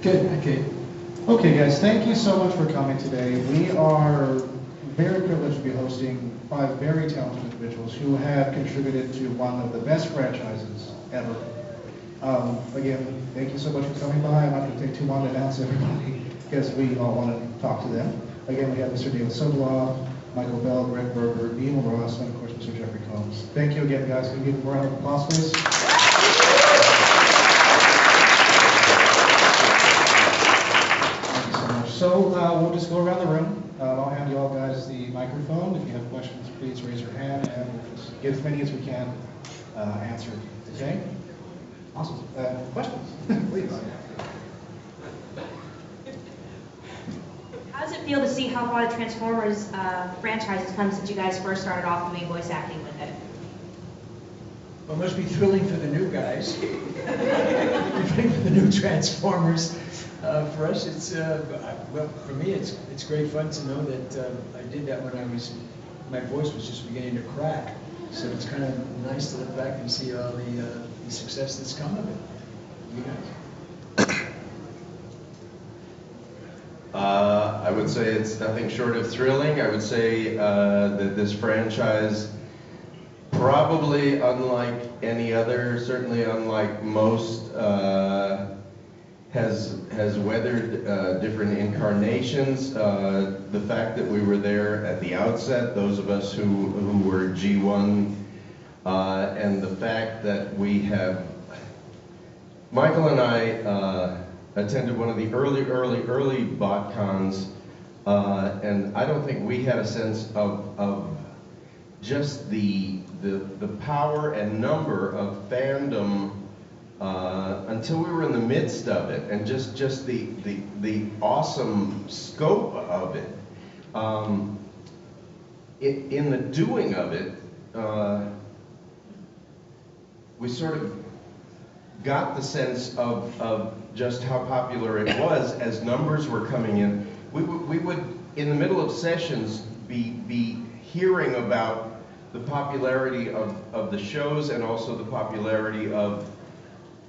Good, okay. Okay, guys, thank you so much for coming today. We are very privileged to be hosting 5 very talented individuals who have contributed to one of the best franchises ever. Again, thank you so much for coming by. I'm not going to take too long to announce everybody because we all want to talk to them. Again, we have Mr. David Sobolov, Michael Bell, Greg Berger, Neil Ross, and of course Mr. Jeffrey Combs. Thank you again, guys. Can we give a round of applause, please? Thank you so much. So we'll just go around the room. I'll hand you all guys the microphone. If you have questions, please raise your hand, and we'll just get as many as we can answered. Okay? Awesome. Questions? Please. How does it feel to see how far the Transformers franchise has come since you guys first started off doing voice acting with it? Well, it must be thrilling for the new guys. Thrilling for the new Transformers. For us, it's well, for me, it's great fun to know that I did that when my voice was just beginning to crack. So it's kind of nice to look back and see all the success that's come of it. You guys? I would say it's nothing short of thrilling. I would say that this franchise, probably unlike any other, certainly unlike most, has weathered different incarnations. The fact that we were there at the outset, those of us who were G1, and the fact that we have, Michael and I attended one of the early BotCons, and I don't think we had a sense of just the power and number of fandom until we were in the midst of it, and just the awesome scope of it. In the doing of it, we sort of got the sense of just how popular it was as numbers were coming in. We would, in the middle of sessions, be hearing about the popularity of the shows and also the popularity of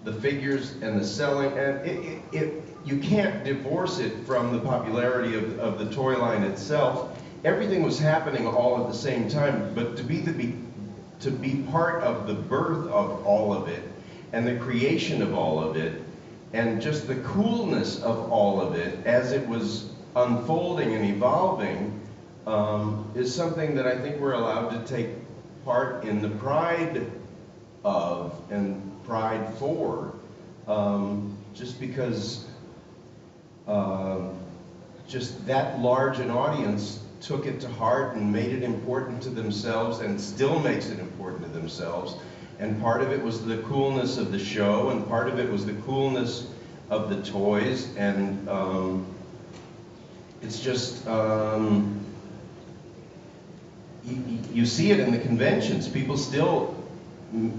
the figures and the selling, and you can't divorce it from the popularity of the toy line itself. Everything was happening all at the same time, but to be part of the birth of all of it, and the creation of all of it, and just the coolness of all of it as it was unfolding and evolving, is something that I think we're allowed to take part in the pride of and pride for, just because just that large an audience took it to heart and made it important to themselves, and still makes it important to themselves. And part of it was the coolness of the show, and part of it was the coolness of the toys, and it's just, you see it in the conventions. People still,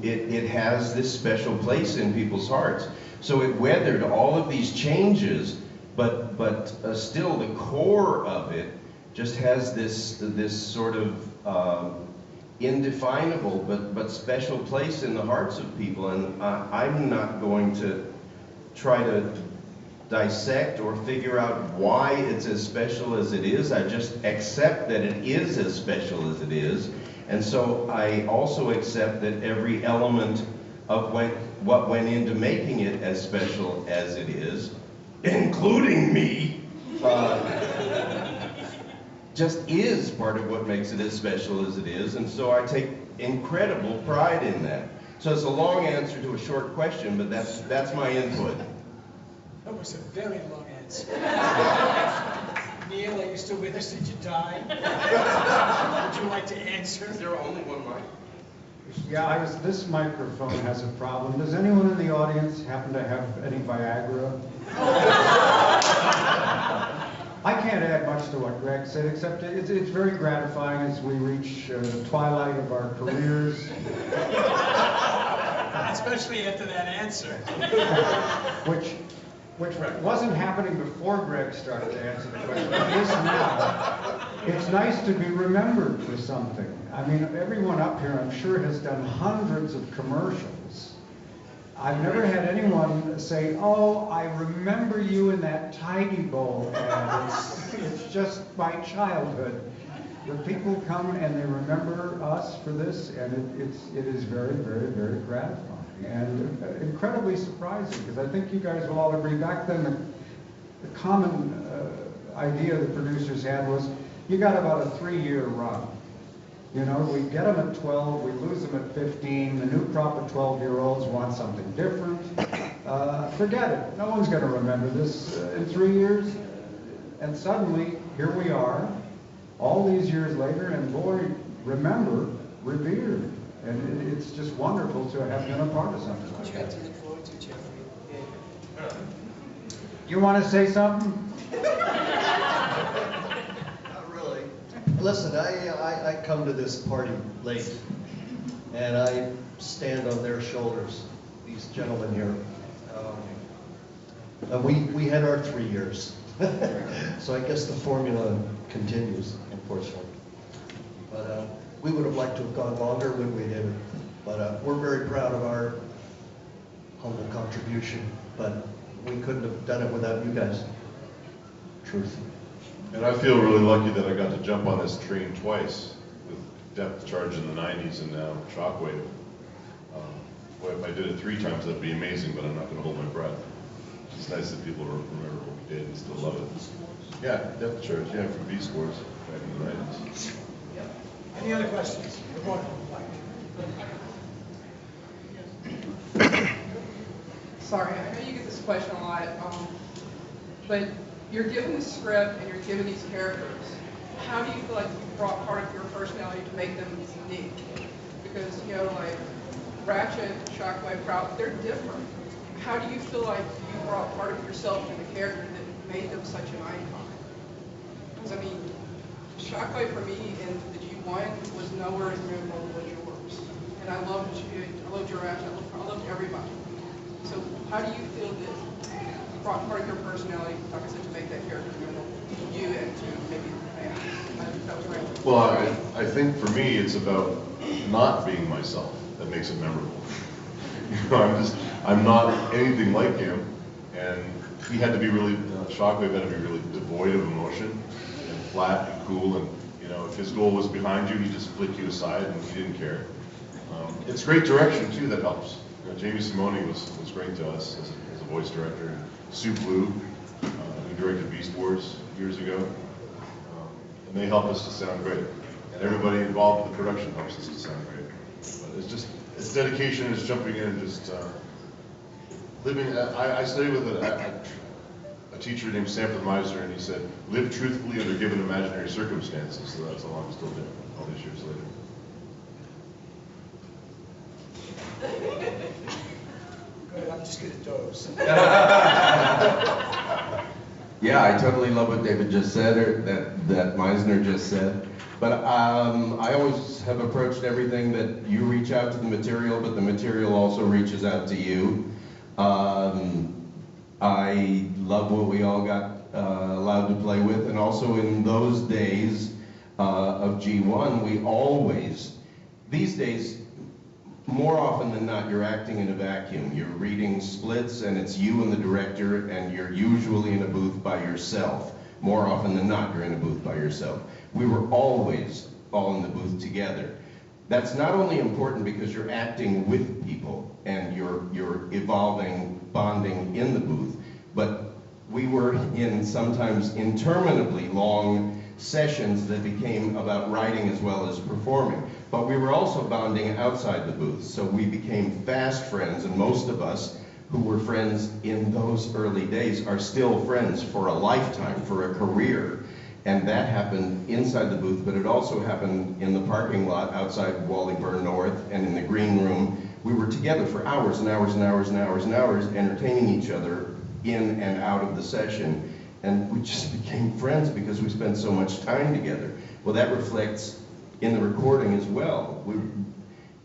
it has this special place in people's hearts. So it weathered all of these changes, but still the core of it just has this sort of indefinable but special place in the hearts of people. And I'm not going to try to dissect or figure out why it's as special as it is. I just accept that it is as special as it is. And so I also accept that every element of what went into making it as special as it is, including me, just is part of what makes it as special as it is. And so I take incredible pride in that. So it's a long answer to a short question, but that's my input. That was a very long answer. Neil, are you still with us? Did you die? Would you like to answer? Is there only one mic? Yeah, this microphone has a problem. Does anyone in the audience happen to have any Viagra? I can't add much to what Greg said, except it's very gratifying as we reach the twilight of our careers. Especially after that answer. Which wasn't happening before Greg started to answer the question. It is now. It's nice to be remembered for something. I mean, everyone up here, I'm sure, has done hundreds of commercials. I've never had anyone say, "Oh, I remember you in that Tidy Bowl ad." It's just my childhood. The people come and they remember us for this, and it is very, very, very gratifying and incredibly surprising, because I think you guys will all agree. Back then, the common idea the producers had was, you got about a 3-year run. You know, we get them at 12, we lose them at 15, the new crop of 12-year-olds want something different. Forget it, no one's going to remember this in 3 years. And suddenly, here we are, all these years later, and boy, remember, revered. And it's just wonderful to have been a part of something like that. To look forward to, Jeffrey. You want to say something? Not really. Listen, I come to this party late, and I stand on their shoulders, these gentlemen here. And we had our 3 years. So I guess the formula continues, unfortunately. But we would have liked to have gone longer when we did it. But we're very proud of our humble contribution. But we couldn't have done it without you guys. Truth. And I feel really lucky that I got to jump on this train twice, with Depth Charge in the 90s and now Shockwave. Boy, if I did it 3 times, that'd be amazing, but I'm not going to hold my breath. It's nice that people remember what we did and still love it. Yeah, Depth Charge, yeah, from Beast Wars back in the 90s. Any other questions? Sorry, I know you get this question a lot, but you're given the script and you're given these characters. How do you feel like you brought part of your personality to make them unique? Because, you know, like Ratchet, Shockwave, Proud, they're different. How do you feel like you brought part of yourself to the character that made them such an icon? Because, I mean, Shockwave for me in the G1 was nowhere as memorable as yours. And I loved you, I loved your Ratchet, I loved everybody. So how do you feel that you brought part of your personality, like I said, to make that character memorable to you and to maybe the fans? I think that was right. Well, I think for me, it's about not being myself that makes it memorable. You know, I'm not anything like him, and he had to be really, Shockwave had to be really devoid of emotion and flat and cool, and you know, if his goal was behind you, he just flicked you aside and he didn't care. It's great direction too that helps. You know, Jamie Simone was great to us as a voice director. And Sue Blue, who directed Beast Wars years ago, and they help us to sound great. And everybody involved in the production helps us to sound great. But it's dedication, it's jumping in and just living. I studied with a teacher named Sanford Meisner, and he said, "Live truthfully under given imaginary circumstances." So that's all I'm still doing all these years later. Good, I'm just gonna doze. Yeah, I totally love what David just said, or that Meisner just said. But I always have approached everything that you reach out to the material, but the material also reaches out to you. I love what we all got allowed to play with, and also in those days of G1, we always, these days, more often than not, you're acting in a vacuum. You're reading splits, and it's you and the director, and you're usually in a booth by yourself. More often than not, you're in a booth by yourself. We were always all in the booth together. That's not only important because you're acting with people, and you're evolving, bonding in the booth, but we were in sometimes interminably long sessions that became about writing as well as performing. But we were also bonding outside the booth, so we became fast friends, and most of us who were friends in those early days are still friends for a lifetime, for a career. And that happened inside the booth, but it also happened in the parking lot outside Wally Burr North and in the green room. We were together for hours and hours and hours and hours and hours, entertaining each other in and out of the session. And we just became friends because we spent so much time together. Well, that reflects in the recording as well.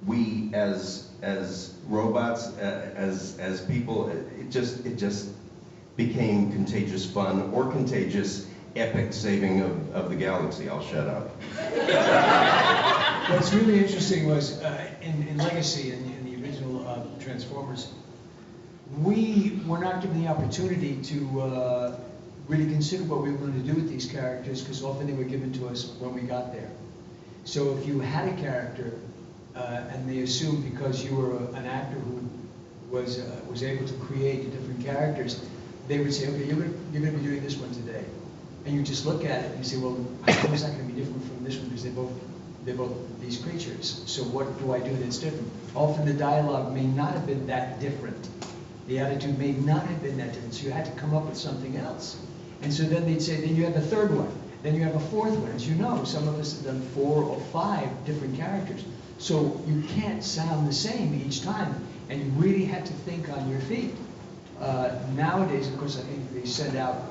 We as robots, as people, it just became contagious fun or contagious epic saving of the galaxy. I'll shut up. What's really interesting was in Legacy, in the original Transformers, we were not given the opportunity to really consider what we were going to do with these characters, because often they were given to us when we got there. So if you had a character, and they assumed because you were an actor who was able to create different characters, they would say, okay, you're going to be doing this one today. And you just look at it and you say, well, how is that going to be different from this one? Because they're both these creatures. So what do I do that's different? Often the dialogue may not have been that different. The attitude may not have been that different. So you had to come up with something else. And so then they'd say, then you have a third one. Then you have a fourth one. As you know, some of us have done 4 or 5 different characters. So you can't sound the same each time. And you really had to think on your feet. Nowadays, of course, I think they send out,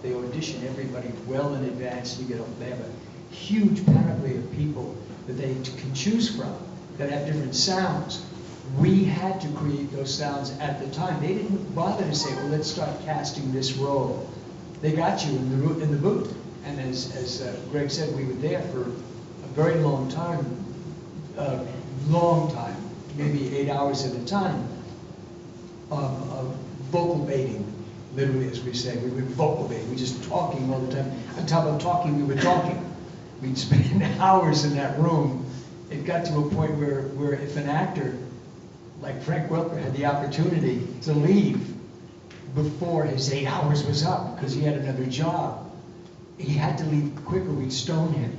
they audition everybody well in advance. They have a huge panoply of people that they can choose from that have different sounds. We had to create those sounds at the time. They didn't bother to say, well, let's start casting this role. They got you in the booth. And as Greg said, we were there for a very long time, maybe 8 hours at a time, of vocal baiting, literally, as we say. We were vocal baiting, we were just talking all the time. On top of talking, we were talking. We'd spend hours in that room. It got to a point where if an actor, like Frank Welker, had the opportunity to leave before his 8 hours was up, because he had another job, he had to leave quicker, we'd stone him.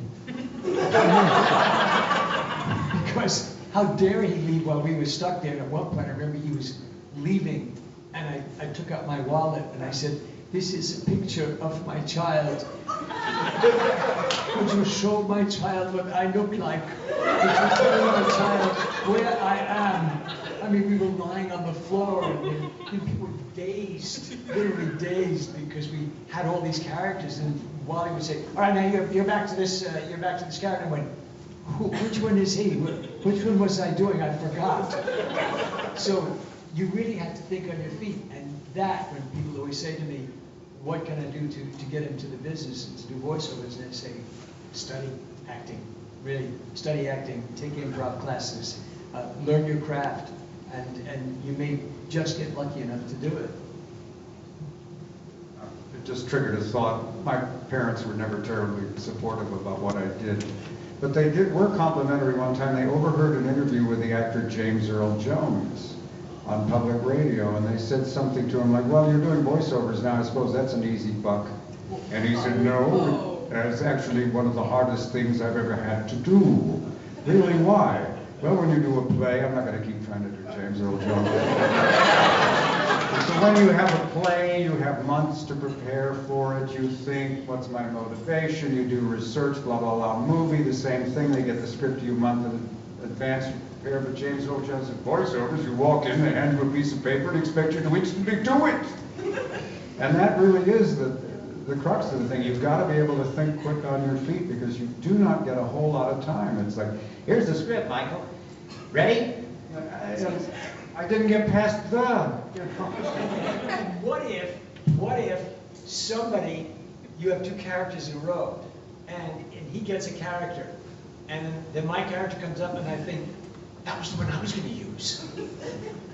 Because how dare he leave while we were stuck there? And at one point, I remember he was leaving, and I took out my wallet, and I said, this is a picture of my child. Could you show my child what I look like? Could you tell my child where I am? I mean, we were lying on the floor, and people were dazed, literally dazed, because we had all these characters. And Wally would say, "All right, now you're back to this. You're back to this character." I went, "Which one is he? Which one was I doing? I forgot." So you really had to think on your feet, and that when people always say to me, "What can I do to get into the business and to do voiceovers?" and I say, "Study acting. Really, study acting. Take improv classes. Learn your craft." And you may just get lucky enough to do it. It just triggered a thought. My parents were never terribly supportive about what I did. But they were complimentary one time. They overheard an interview with the actor James Earl Jones on public radio, and they said something to him like, "Well, you're doing voiceovers now. I suppose that's an easy buck." And he said, "No, that's actually one of the hardest things I've ever had to do." "Really, why?" "Well, when you do a play," I'm not going to keep trying to do James Earl Jones. So when you have a play, you have months to prepare for it. You think, what's my motivation? You do research, blah, blah, blah. Movie, the same thing. They get the script to you a month in advance. You prepare. But James Earl Jones said, voiceovers, you walk in, they hand you a piece of paper and expect you to instantly do it. And that really is the crux of the thing. You've got to be able to think quick on your feet, because you do not get a whole lot of time. It's like, here's the script, Michael. Ready? I didn't get past the. What if somebody, you have 2 characters in a row, and he gets a character, and then my character comes up, and I think, that was the one I was going to use.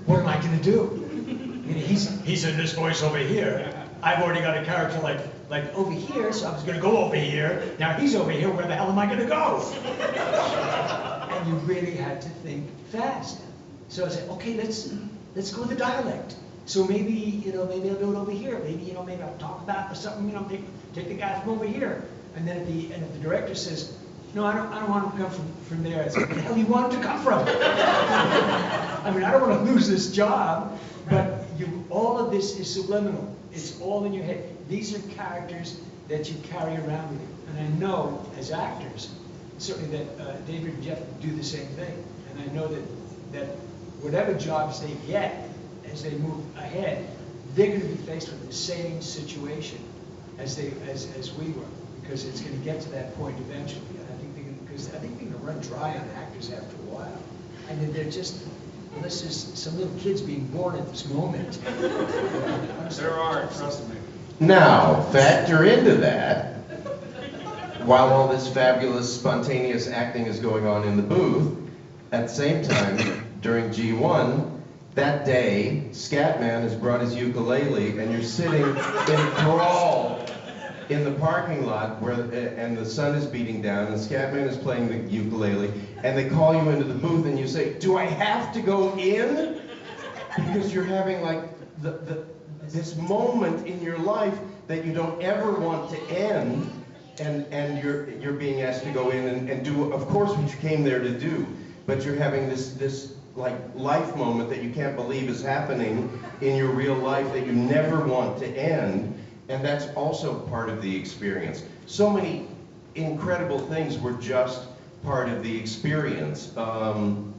What am I going to do? I mean, he's in this voice over here. I've already got a character like over here, so I was going to go over here. Now he's over here. Where the hell am I going to go? And you really had to think fast. So I said, okay, let's go with the dialect. So maybe I'll do it over here. Maybe I'll talk about something. Take the guy from over here. And then if the director says, no, I don't want him to come from there. I said, where the hell do you want him to come from? I mean, I don't want to lose this job, but all of this is subliminal. It's all in your head. These are characters that you carry around with you. And I know, as actors, certainly that David and Jeff do the same thing. And I know that whatever jobs they get as they move ahead, they're going to be faced with the same situation as we were, because it's going to get to that point eventually. And I think they're going to run dry on actors after a while. I mean, they're just, unless there's some little kids being born at this moment. There are, trust me. Now, factor into that, while all this fabulous, spontaneous acting is going on in the booth, at the same time, during G1, That day, Scatman has brought his ukulele, and you're sitting enthralled in the parking lot and the sun is beating down, and Scatman is playing the ukulele, and they call you into the booth, and you say, "Do I have to go in?" Because you're having like this moment in your life that you don't ever want to end, and you're being asked to go in and do, of course, what you came there to do, but you're having this like life moment that you can't believe is happening in your real life that you never want to end, and that's also part of the experience. So many incredible things were just part of the experience, and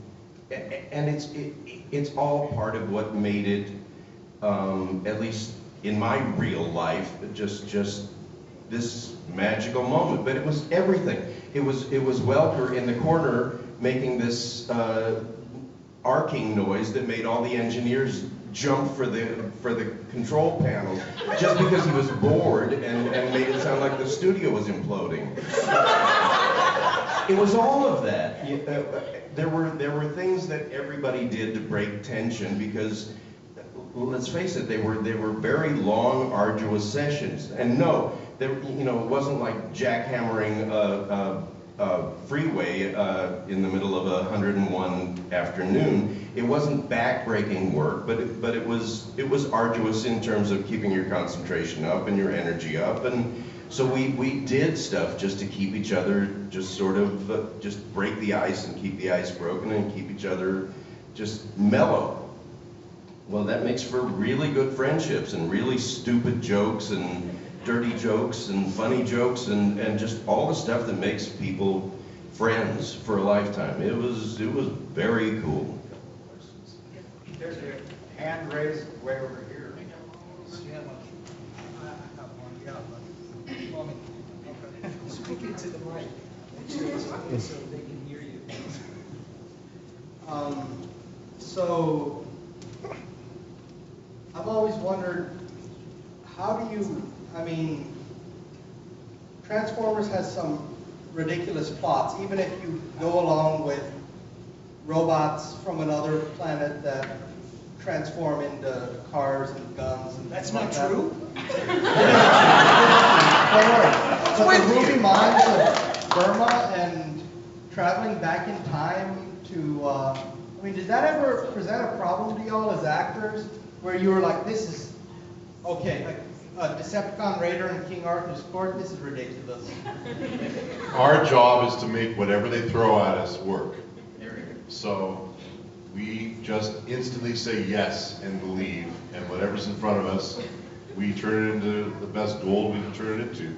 it's all part of what made it, at least in my real life, just this magical moment. But it was everything. It was Welker in the corner making this arcing noise that made all the engineers jump for the control panels just because he was bored and made it sound like the studio was imploding. It was all of that. There were things that everybody did to break tension because, let's face it, they were very long, arduous sessions. And no, it wasn't like jackhammering a freeway in the middle of 101 afternoon. It wasn't back-breaking work, but it was arduous in terms of keeping your concentration up and your energy up. And so we did stuff just to keep each other, just sort of just break the ice and keep the ice broken and keep each other just mellow. Well, that makes for really good friendships and really stupid jokes and dirty jokes and funny jokes and just all the stuff that makes people friends for a lifetime. It was very cool. There's a hand raised way over here. Speak into the mic. So they can hear you. So I've always wondered, how do you, Transformers has some ridiculous plots, even if you go along with robots from another planet that transform into cars and guns and That's like not that. true. But the movie Minds of Burma and traveling back in time to, did that ever present a problem to y'all as actors, where you were like, this is, okay, like a Decepticon Raider in King Arthur's court, this is ridiculous. Our job is to make whatever they throw at us work. So we just instantly say yes and believe, and whatever's in front of us, we turn it into the best gold we can turn it into.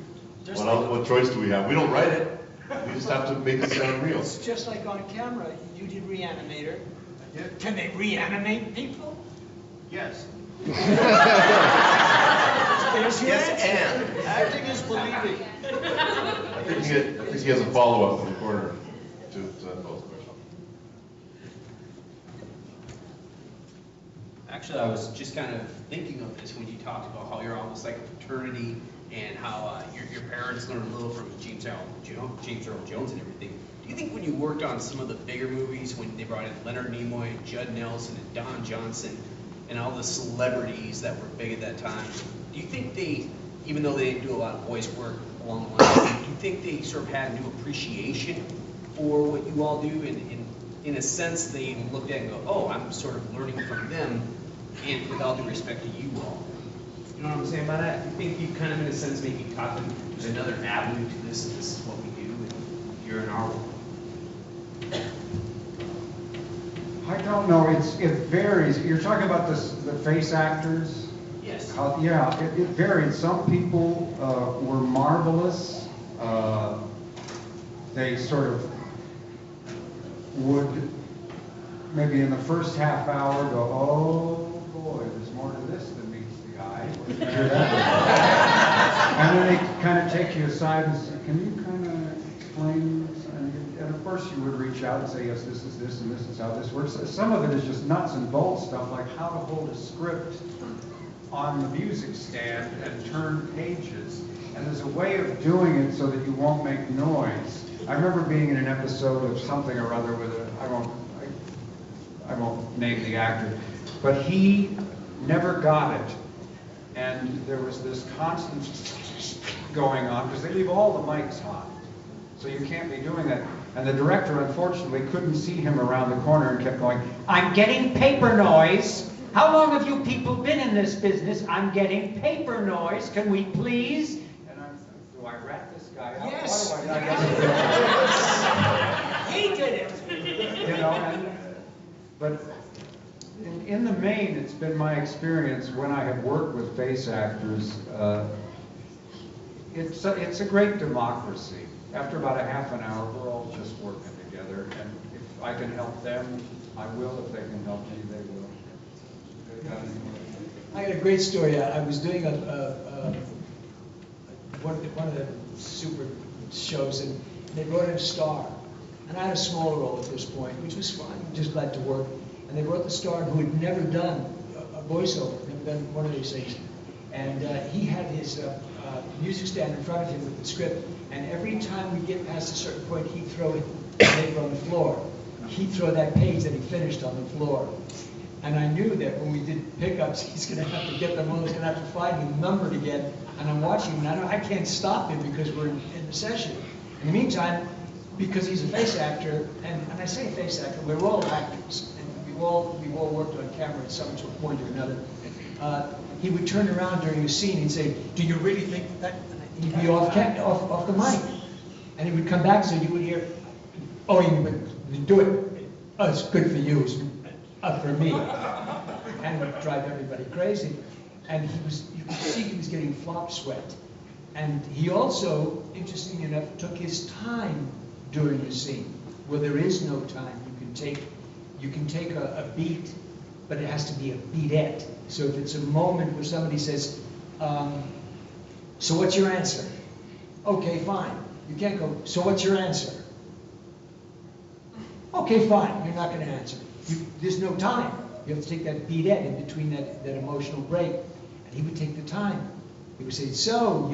What choice do we have? We don't write it. We just have to make it sound real. It's just like on camera. You did Reanimator. Can they reanimate people? Yes. Yes, and. Acting is believing. I think he has a follow-up in the corner to that fellow's question. Actually, I was just kind of thinking of this when you talked about how you're almost like a fraternity and how your parents learned a little from James Earl Jones and everything. Do you think when you worked on some of the bigger movies, when they brought in Leonard Nimoy, Judd Nelson, and Don Johnson, and all the celebrities that were big at that time, do you think they, even though they didn't do a lot of voice work along the line, do you think they sort of had a new appreciation for what you all do? And in a sense, they looked at it and go, oh, I'm sort of learning from them, and with all due respect to you all. You know what I'm saying by that? I think you kind of, in a sense, maybe taught them there's another avenue to this, and this is what we do, and you're in our world. I don't know, it varies. You're talking about the face actors? Yes. Yeah, it varied. Some people were marvelous. They sort of would, maybe in the first half hour, go, oh boy, there's more to this than meets the eye. And then they kind of take you aside and say, can you kind of explain this? And of course you would reach out and say, yes, this is this and this is how this works. Some of it is just nuts and bolts stuff, like how to hold a script on the music stand and turn pages. And there's a way of doing it so that you won't make noise. I remember being in an episode of something or other with I won't name the actor, but he never got it. And there was this constant going on, because they leave all the mics hot. So you can't be doing that. And the director, unfortunately, couldn't see him around the corner and kept going, "I'm getting paper noise. How long have you people been in this business? I'm getting paper noise. Can we please?" And I'm, do I rat this guy out? Yes. Why do I He did it. You know, but in the main, it's been my experience when I have worked with face actors, it's a great democracy. After about a half an hour, we're all just working together, and if I can help them, I will. If they can help me, they will. I got a great story. I was doing one of the super shows, and they brought in a star. And I had a smaller role at this point, which was fine, just glad to work. And they brought the star who had never done a voiceover, never done one of these things. And he had his music stand in front of him with the script. And every time we get past a certain point, he'd throw it paper on the floor. He'd throw that page that he finished on the floor. And I knew that when we did pickups, he's going to have to get them all. He's going to have to find them numbered again. And I'm watching him, and I can't stop him because we're in the session. In the meantime, because he's a face actor, and I say face actor, we're all actors, and we've all worked on camera at some point or another. He would turn around during a scene and say, "Do you really think that?" And he'd be off the mic. And he would come back, so you would hear, "Oh, you would do it. Oh, it's good for you. It's up for me." And it would drive everybody crazy. And you could see he was getting flop sweat. And he also, interesting enough, took his time during the scene. Where there is no time, you can take a beat, but it has to be a beatette. So if it's a moment where somebody says, "So what's your answer?" "Okay, fine." You can't go, "So what's your answer?" "Okay, fine." You're not going to answer. There's no time. You have to take that beatette in between that emotional break. And he would take the time. He would say, "So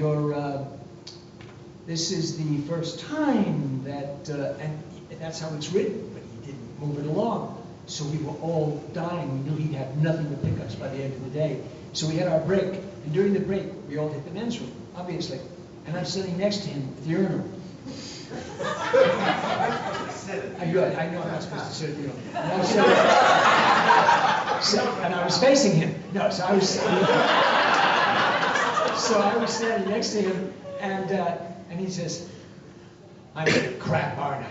this is the first time that," and that's how it's written, but he didn't move it along. So we were all dying. We knew he'd have nothing but pickups by the end of the day. So we had our break, and during the break, we all hit the men's room, obviously. And I'm sitting next to him at the urinal. I know I'm not supposed to sit at the urinal. And I was facing him. No, so I was standing next to him, and he says, "I'm crap, aren't I?"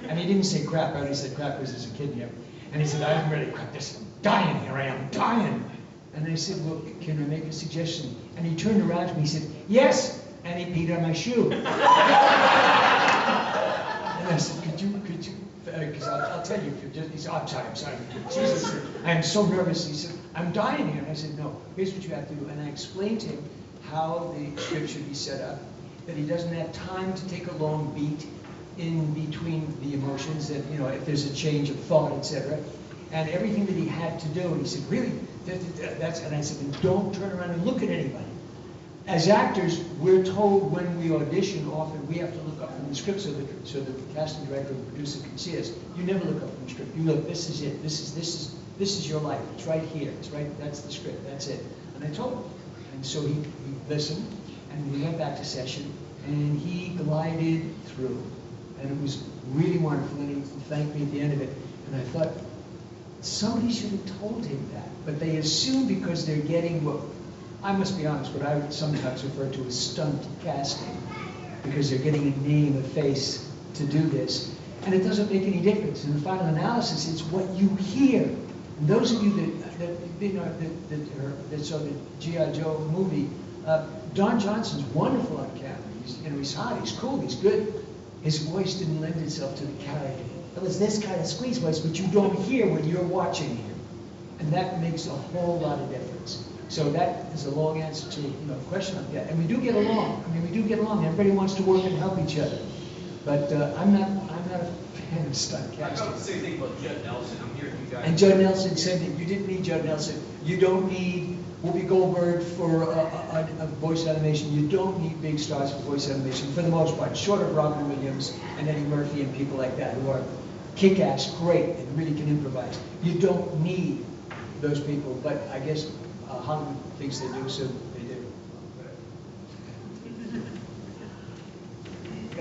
And he didn't say crap, but he said crap because there's a kid here. And he said, "I'm really crap. This, I'm dying here. I am dying." And I said, "Well, can I make a suggestion?" And he turned around to me and said, "Yes." And he peed on my shoe. And I said, could you, because I'll tell you, he said, I'm sorry. Jesus, I am so nervous. He said, "I'm dying here." And I said, "No, here's what you have to do." And I explained to him how the script should be set up, that he doesn't have time to take a long beat in between the emotions, that, you know, if there's a change of thought, etc. And everything that he had to do. And he said, "Really? That's," and I said, "Then don't turn around and look at anybody." As actors, we're told when we audition, often we have to look up from the script so that the casting director or the producer can see us. You never look up from the script. You look, this is it. This is your life. It's right here. It's right. That's the script. That's it. And I told him. And so he listened, and we went back to session, and he glided through, and it was really wonderful. And he thanked me at the end of it, and I thought somebody should have told him that, but they assume because they're getting what. I must be honest, what I would sometimes refer to as stunt casting, because they're getting a name, a face to do this. And it doesn't make any difference. In the final analysis, it's what you hear. And those of you that saw the G.I. Joe movie, Don Johnson's wonderful on camera. He's hot, he's cool, he's good. His voice didn't lend itself to the character. It was this kind of squeeze voice, which you don't hear when you're watching him. And that makes a whole lot of difference. So that is a long answer to the question I've got. And we do get along. I mean, we do get along. Everybody wants to work and help each other. But I'm not a fan of stunt casting. I felt the same thing about Judd Nelson. I'm hearing you guys. And Judd Nelson said that you didn't need Judd Nelson. You don't need Whoopi Goldberg for a voice animation. You don't need big stars for voice animation, for the most part, short of Robin Williams and Eddie Murphy and people like that who are kick-ass, great, and really can improvise. You don't need those people, but I guess Hollywood thinks they do, so they do.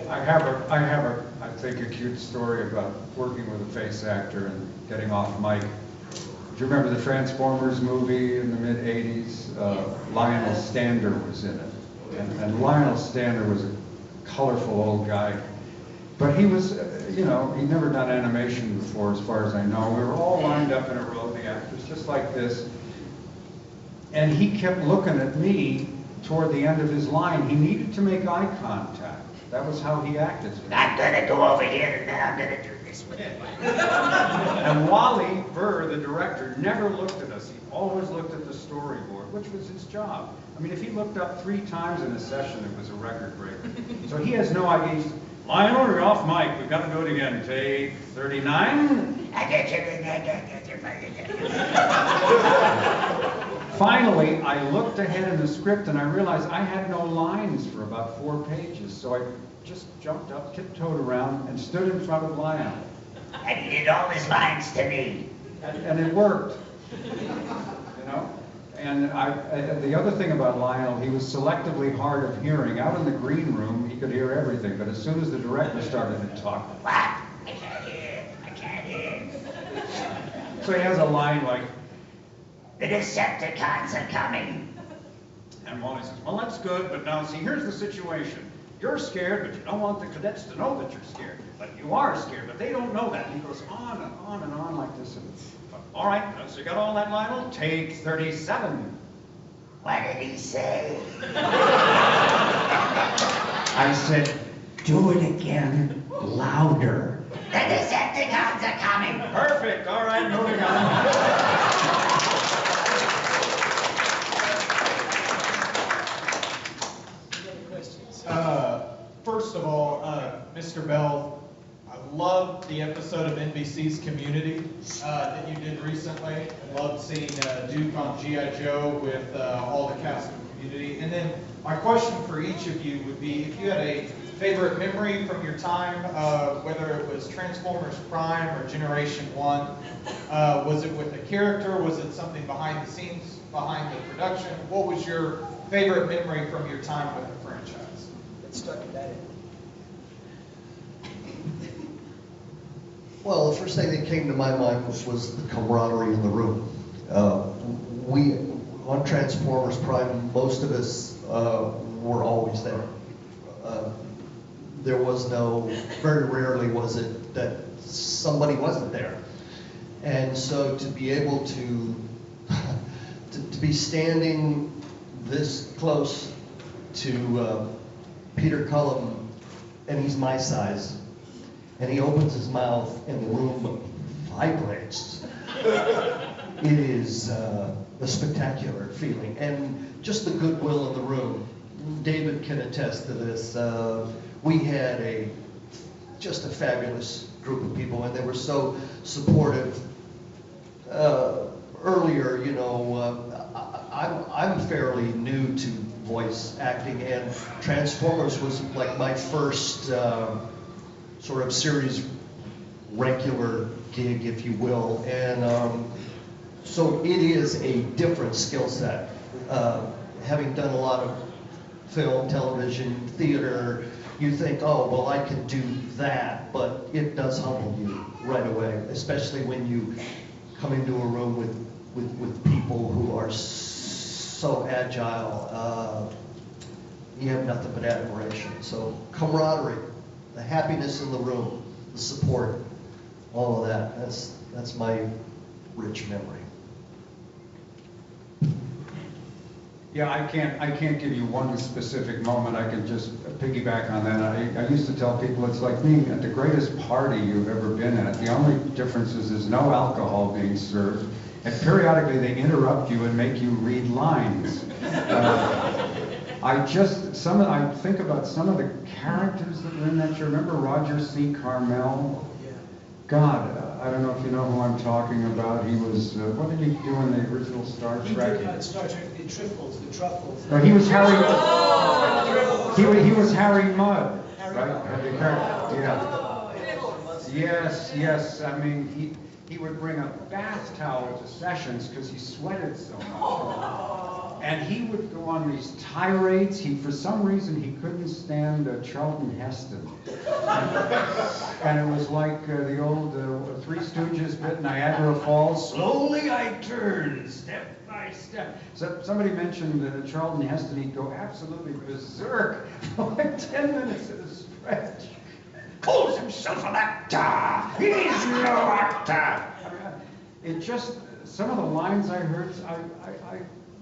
I think, a cute story about working with a face actor and getting off mic. Do you remember the Transformers movie in the mid-'80s? Lionel Stander was in it. And Lionel Stander was a colorful old guy. But he was, he'd never done animation before, as far as I know. We were all lined up in a row, the actors, just like this. And he kept looking at me toward the end of his line. He needed to make eye contact. That was how he acted. I'm gonna go over here and then I'm gonna do this with it. And Wally Burr, the director, never looked at us. He always looked at the storyboard, which was his job. I mean, if he looked up 3 times in a session, it was a record breaker. So he has no idea. He's, Lionel, you're off mic. We've got to do it again. Take 39. I get you. Finally, I looked ahead in the script and I realized I had no lines for about 4 pages. So I just jumped up, tiptoed around, and stood in front of Lionel. And he did all his lines to me. And it worked. And the other thing about Lionel, he was selectively hard of hearing. Out in the green room, he could hear everything. But as soon as the director started to talk, What? I can't hear. So he has a line like, The Decepticons are coming. and Wally says, well, that's good, but now see, here's the situation. You're scared, but you don't want the cadets to know that you're scared. But you are scared, but they don't know that. And he goes on and on and on like this. And, all right, so you got all that, Lionel? Take 37. What did he say? I said, Do it again, louder. The Decepticons are coming. perfect, all right, moving on. First of all, Mr. Bell, I loved the episode of NBC's Community that you did recently. I loved seeing Duke on G.I. Joe with all the cast of Community. And then my question for each of you would be, if you had a favorite memory from your time, whether it was Transformers Prime or Generation 1, was it with a character? Was it something behind the scenes, behind the production? What was your favorite memory from your time with the franchise? Let's start with that. Well, the first thing that came to my mind was the camaraderie in the room. We, on Transformers Prime, most of us were always there. There was very rarely was it that somebody wasn't there. And so to be able to be standing this close to Peter Cullum, and he's my size, and he opens his mouth and the room vibrates. It is a spectacular feeling, and just the goodwill in the room. David can attest to this. We had just a fabulous group of people, and they were so supportive. Earlier, I'm fairly new to voice acting, and Transformers was like my first sort of series regular gig, if you will, and so it is a different skill set. Having done a lot of film, television, theater, you think, oh, well, I can do that, but it does humble you right away, especially when you come into a room with people who are so agile. You have nothing but admiration. So camaraderie, the happiness in the room, the support, all of that, that's my rich memory. Yeah, I can't give you one specific moment. I can just piggyback on that. I used to tell people it's like being at the greatest party you've ever been at. The only difference is there's no alcohol being served, and periodically they interrupt you and make you read lines. I think about some of the characters that were in that show. Remember Roger C. Carmel? God, I don't know if you know who I'm talking about. He was, what did he do in the original Star Trek? He did Star Trek, the Truffles. No, he was Harry. He was Harry Mudd, right? Yeah. Yes. I mean, he would bring a bath towel to sessions because he sweated so much. And he would go on these tirades. For some reason, he couldn't stand Charlton Heston. And it was like the old Three Stooges bit, Niagara Falls. Slowly I turned, step by step. So somebody mentioned Charlton Heston. He'd go absolutely berserk for like 10 minutes at a stretch. Calls himself an actor. He's no actor. It just, some of the lines I heard,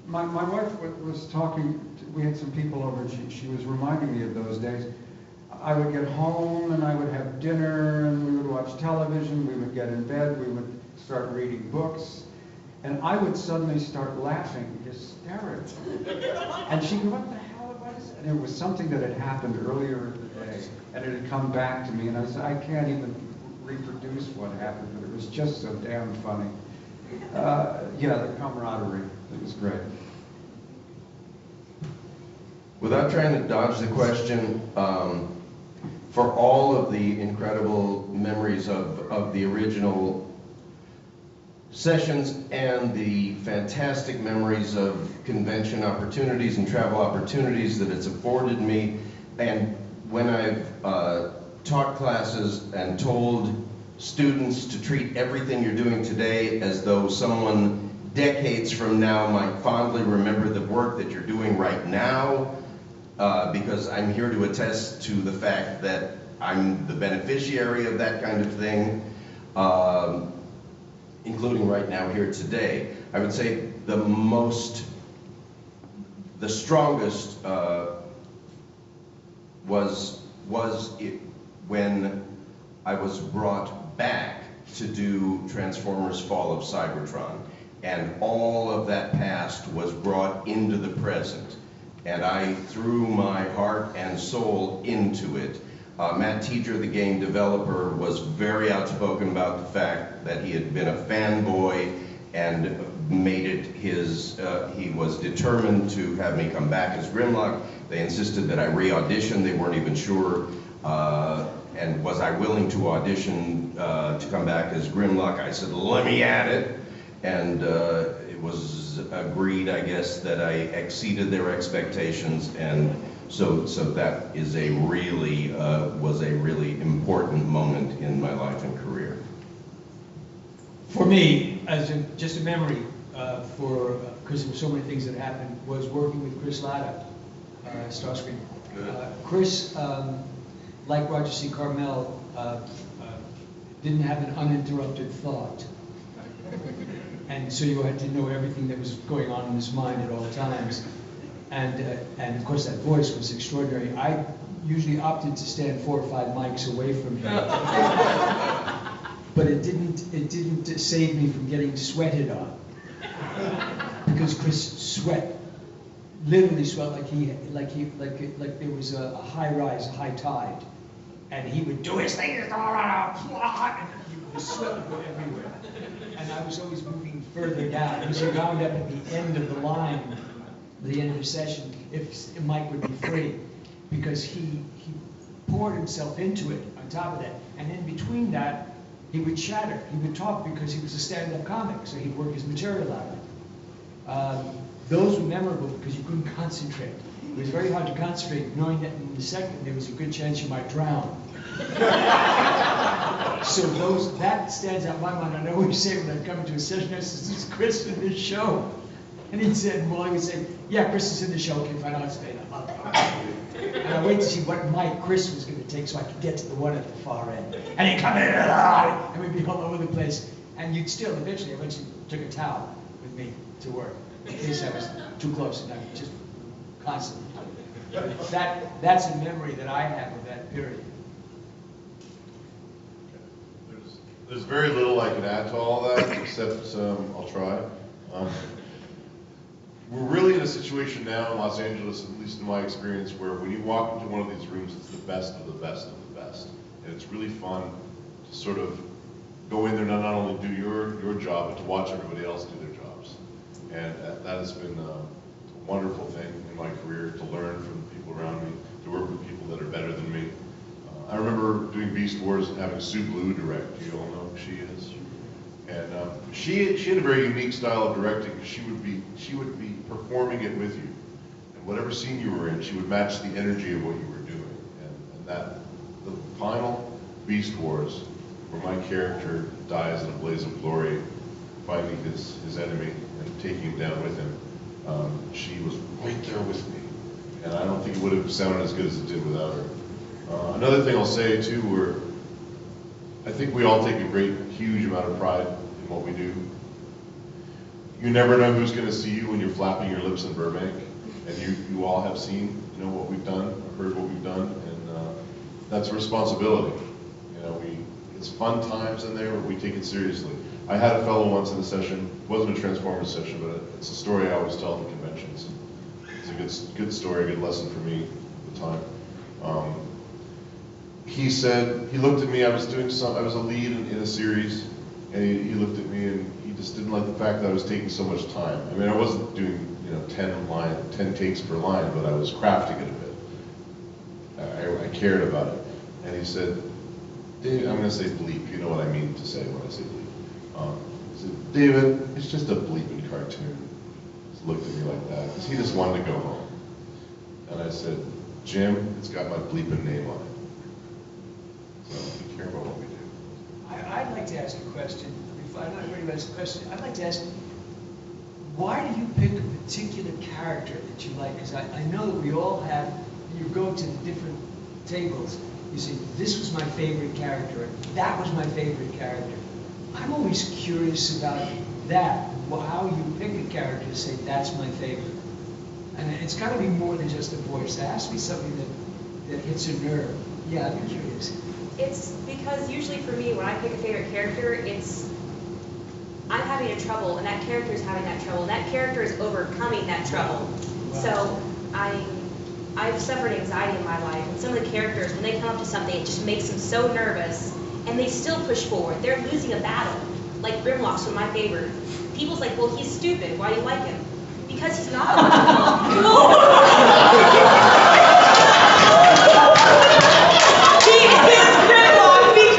my wife was talking, we had some people over, and she was reminding me of those days. I would get home and I would have dinner and we would watch television, we would get in bed, we would start reading books, and I would suddenly start laughing hysterically. And she'd go, what the hell was it? And it was something that had happened earlier in the day, and it had come back to me, and I said, I can't even reproduce what happened, but it was just so damn funny. Yeah, the camaraderie, it was great. Without trying to dodge the question, for all of the incredible memories of the original sessions and the fantastic memories of convention opportunities and travel opportunities that it's afforded me, and when I've taught classes and told students to treat everything you're doing today as though someone decades from now might fondly remember the work that you're doing right now, because I'm here to attest to the fact that I'm the beneficiary of that kind of thing, including right now here today. I would say the strongest was it when I was brought back to do Transformers Fall of Cybertron, and all of that past was brought into the present, and I threw my heart and soul into it. Matt Teacher, the game developer, was very outspoken about the fact that he had been a fanboy and made it his, he was determined to have me come back as Grimlock. They insisted that I re-audition. They weren't even sure, and was I willing to audition to come back as Grimlock? I said, let me at it. And it was agreed, I guess, that I exceeded their expectations, and so that is a really, was a really important moment in my life and career. For me, as just a memory, because there were so many things that happened, was working with Chris Latta, Starscream. Chris, like Roger C. Carmel, didn't have an uninterrupted thought. And so you had to know everything that was going on in his mind at all times. And of course that voice was extraordinary. I usually opted to stand 4 or 5 mics away from him. But it didn't save me from getting sweated on. Because Chris literally sweat like there was a high rise, a high tide. And he would do his thing, and the sweat would go everywhere. And I was always moving further down. Because you wound up at the end of the line, the end of the session, if Mike would be free. Because he poured himself into it on top of that. And in between that, he would chatter. He would talk because he was a stand-up comic, so he'd work his material out. Those were memorable because you couldn't concentrate. It was very hard to concentrate, knowing that in the second there was a good chance you might drown. So that stands out in my mind. I always say when I come into a session, this is Chris in this show. And he would say, yeah, Chris is in the show, okay, fine, I'll stay. And I wait to see what mic Chris was going to take so I could get to the one at the far end. And he'd come in and we'd be all over the place. And you'd still, eventually took a towel with me to work in case I was too close, and I would just constantly. That's a memory that I have of that period. There's very little I can add to all that, except I'll try. We're really in a situation now in Los Angeles, at least in my experience, where when you walk into one of these rooms, it's the best of the best of the best. And it's really fun to sort of go in there and not only do your job, but to watch everybody else do their jobs. And that has been a wonderful thing in my career, to learn from the people around me, to work with people that are better than me. I remember doing Beast Wars and having Sue Blue direct. You all know who she is. And she had a very unique style of directing. She would be performing it with you, and whatever scene you were in, she would match the energy of what you were doing. And that the final Beast Wars, where my character dies in a blaze of glory, finding his enemy and taking him down with him, she was right there with me. And I don't think it would have sounded as good as it did without her. Another thing I'll say too, I think we all take a huge amount of pride in what we do. You never know who's going to see you when you're flapping your lips in Burbank, and you all have seen, what we've done, heard what we've done, and that's a responsibility. It's fun times in there, but we take it seriously. I had a fellow once in a session, it wasn't a Transformers session, but it's a story I always tell at the conventions. It's a good story, a good lesson for me at the time. He said, he looked at me, I was a lead in a series, and he looked at me and he just didn't like the fact that I was taking so much time. I mean, I wasn't doing 10 takes per line, but I was crafting it a bit. I cared about it. And he said, Dave, I'm going to say bleep, you know what I mean to say when I say bleep. He said, David, it's just a bleeping cartoon. Just looked at me like that, because he just wanted to go home. And I said, Jim, it's got my bleeping name on it. So we care about what we do. I'd like to ask a question. If I'm not ready to ask a question, I'd like to ask, why do you pick a particular character that you like? Because I know that we all have, you go to the different tables, you say, this was my favorite character, that was my favorite character. I'm always curious about that, how you pick a character to say, that's my favorite. And it's got to be more than just a voice. There has to be something that hits a nerve. Yeah, I'd be curious. It's because usually for me, when I pick a favorite character, I'm having a trouble, and that character is having that trouble, and that character is overcoming that trouble. Wow. So I've suffered anxiety in my life, and some of the characters, when they come up to something, it just makes them so nervous, and they still push forward. They're losing a battle. Like Grimlock's one of my favorite. People's like, well, he's stupid. Why do you like him? Because he's not.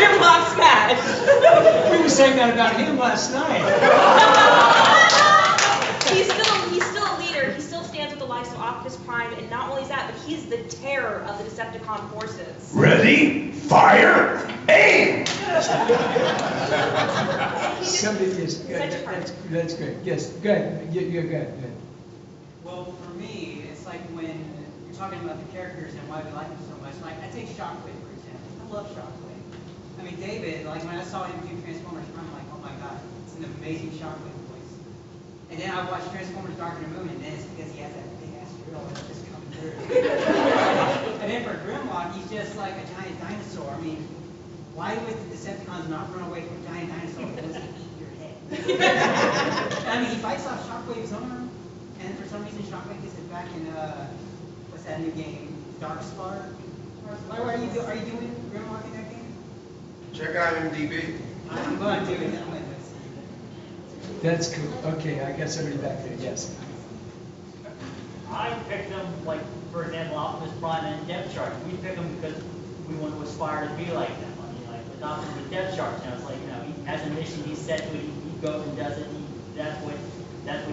Grimlock smash. We were saying that about him last night. He's still a leader. He still stands with the likes of Optimus Prime, and not only that, but he's the terror of the Decepticon forces. Ready, fire, aim! Somebody is good. That's great. Yes, go ahead. You're good. Well, for me, it's like when you're talking about the characters and why we like them so much. Like, I take Shockwave, for example. I love Shockwave. I mean, David, like, when I saw him do Transformers, I'm like, oh my god, it's an amazing Shockwave voice. And then I watched Transformers Dark of the Moon, and then it's because he has that big-ass drill that's just coming through. And then for Grimlock, he's just like a giant dinosaur. I mean, why would the Decepticons not run away from a giant dinosaur that wants to eat your head? I mean, he bites off Shockwave's arm, and for some reason Shockwave gets it back in, what's that new game? Darkspark? Are you doing Grimlock in that game? Check out MDB. I'm going to do it. That's cool. Okay, I got somebody back there. Yes. I picked them, like, for example, Optimus Prime and Depth Shark. We pick them because we want to aspire to be like them. I mean, like, with Optimus with Depth Shark, it's like, he has a mission, he's set to it, he goes and does it, that's what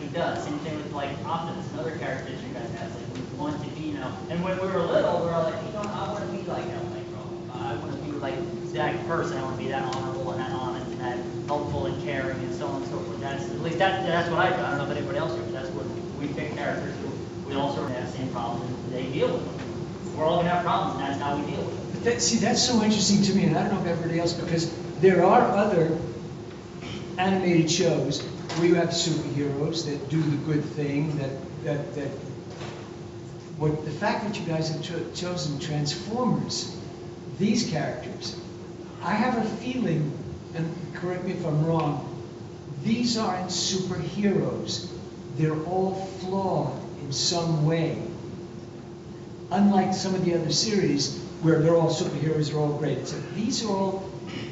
he does. Same thing with, like, Optimus, another character that you guys have. Like, we want to be, and when we were little, we were all like, I want to be like that, I want to be like that person, I want to be that honorable and that honest and that helpful and caring and so on and so forth. At least that's what I do. I don't know if anybody else here, but that's what we pick characters who we all sort of have the same problems and they deal with them. We're all going to have problems, and that's how we deal with them. But that's so interesting to me, and I don't know if everybody else, because there are other animated shows where you have superheroes that do the good thing, the fact that you guys have chosen Transformers, these characters, I have a feeling, and correct me if I'm wrong, these aren't superheroes. They're all flawed in some way. Unlike some of the other series where they're all superheroes, they're all great. So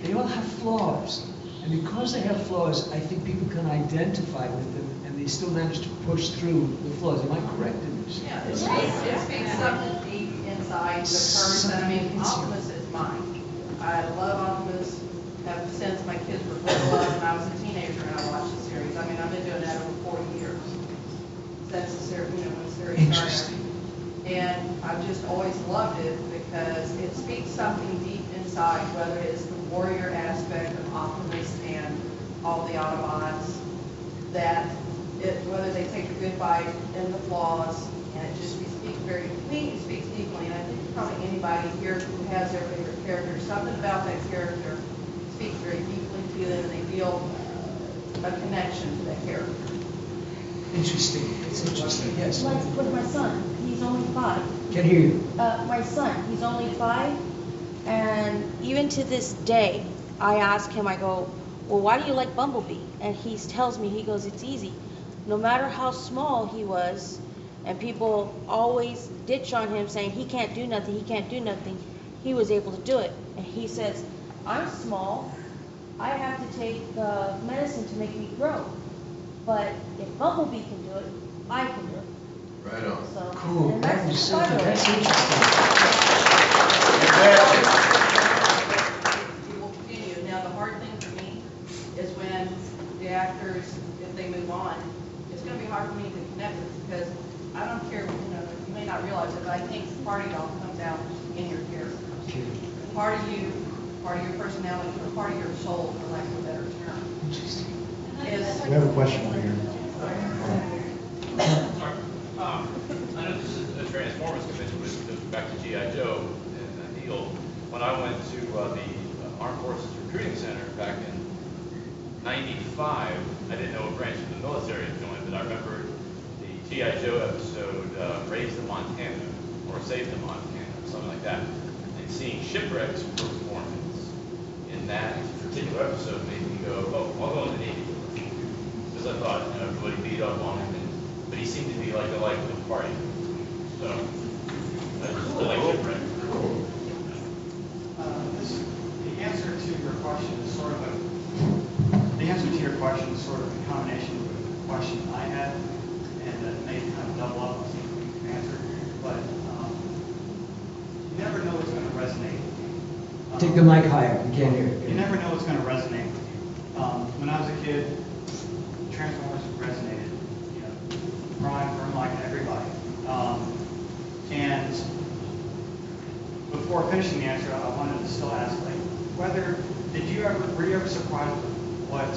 they all have flaws. And because they have flaws, I think people can identify with them and they still manage to push through the flaws. Am I correct in this? Yeah, it speaks something deep inside the person. I mean, Optimus is mine. I love Optimus. have since my kids were little and I was a teenager and I watched the series. I mean, I've been doing that over 40 years. Since the series, when the series started. And I've just always loved it because it speaks something deep inside, whether it's the warrior aspect of Optimus and all the Autobots, that whether they take a good fight and the flaws, and it just speaks very, to me, it speaks deeply, and I think probably anybody here who has their favorite character, something about that character speaks very deeply to them, and they feel a connection to that character. Interesting, it's interesting, yes. Like with my son, he's only 5. Can't hear you. My son, he's only 5, and even to this day, I ask him, I go, well, why do you like Bumblebee? And he tells me, he goes, it's easy. No matter how small he was, and people always ditch on him saying he can't do nothing, he was able to do it. And he says, I'm small, I have to take the medicine to make me grow. But if Bumblebee can do it, I can do it. Right on. So, Cool, and that was so, that's It will continue. Now, the hard thing for me is when the actors, if they move on, it's going to be hard for me to connect with because I don't care, you may not realize it, but I think part of y'all comes out in your character. Part of you, part of your personality, or part of your soul, for lack of a better term. Interesting. We have a question right here. I know this is a Transformers convention, but back to G.I. Joe and Neil. When I went to the Armed Forces Recruiting Center back in '95, I didn't know what branch of the military to join, but I remember the G.I. Joe episode, Raise the Montana, or Save the Montana, or something like that. And seeing Shipwreck's performance in that particular episode made me go, oh, I'll go in the Navy. Because I thought, everybody beat up on him, but he seemed to be like the life of the party. So, I just like Shipwreck. The answer to your question is sort of a combination of the question I had, and that may kind of double up on something you can answer. But you never know what's going to resonate. Take the mic higher, we can't hear it. You never know what's going to resonate. When I was a kid, Transformers resonated. Prime from like everybody. And before finishing the answer, I wanted to still ask, like, were you ever surprised with what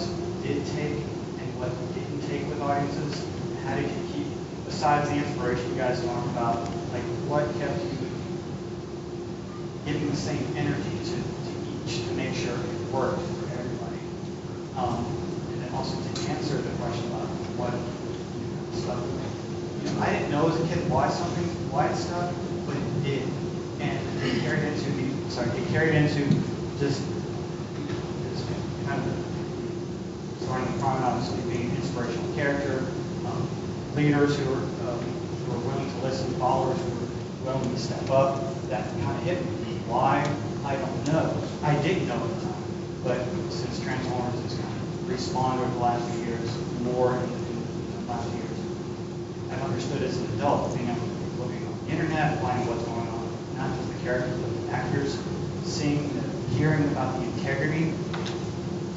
did take and what didn't take with audiences? How did you keep, besides the inspiration you guys talked about, like, what kept you giving the same energy to each to make sure it worked for everybody? And then also to answer the question about what stuff. I didn't know as a kid why stuff, but it did. And it carried into just kind of starting the prime, obviously being an inspirational character, leaders who were willing to listen, followers who were willing to step up. That kind of hit me. Why? I don't know. I didn't know at the time, but since Transformers has kind of respawned over the last few years, more in the last years, I've understood as an adult, being able to looking on the internet, finding what's going on, not just the characters, but the actors, hearing about the integrity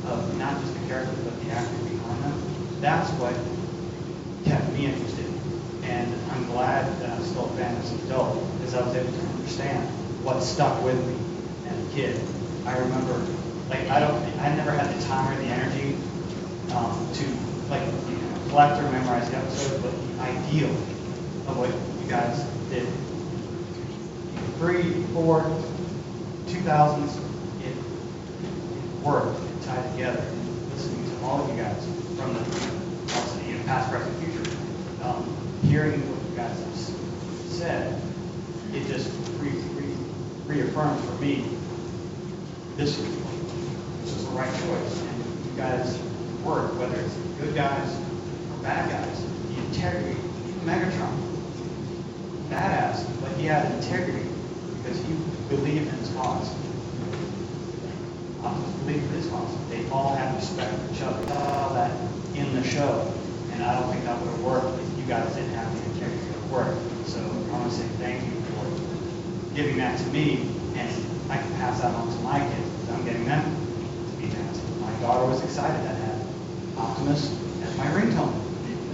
of not just the characters, but the actors behind them. That's what kept me interested. And I'm glad that I'm still a fan as an adult, because I was able to understand what stuck with me as a kid. I remember, I never had the time or the energy to, collect or memorize the episode, but the ideal of what you guys did. 3, 4, 2000s, it worked, it tied together. Listening to all of you guys from the past, present, future, hearing what you guys have said, it just reaffirms for me this was the right choice. And you guys work, whether it's good guys or bad guys, the integrity, Megatron, badass, but he had integrity because he believed in his cause. Optimus believed in his cause. They all had respect for each other. I saw that in the show, and I don't think that would have worked if you guys didn't have the integrity to work. So I want to say thank you for giving that to me, and I can pass that on to my kids because I'm getting them to be daughter was excited that I had Optimus as my ringtone.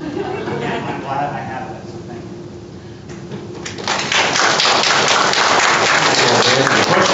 And I'm glad I have that, so thank you.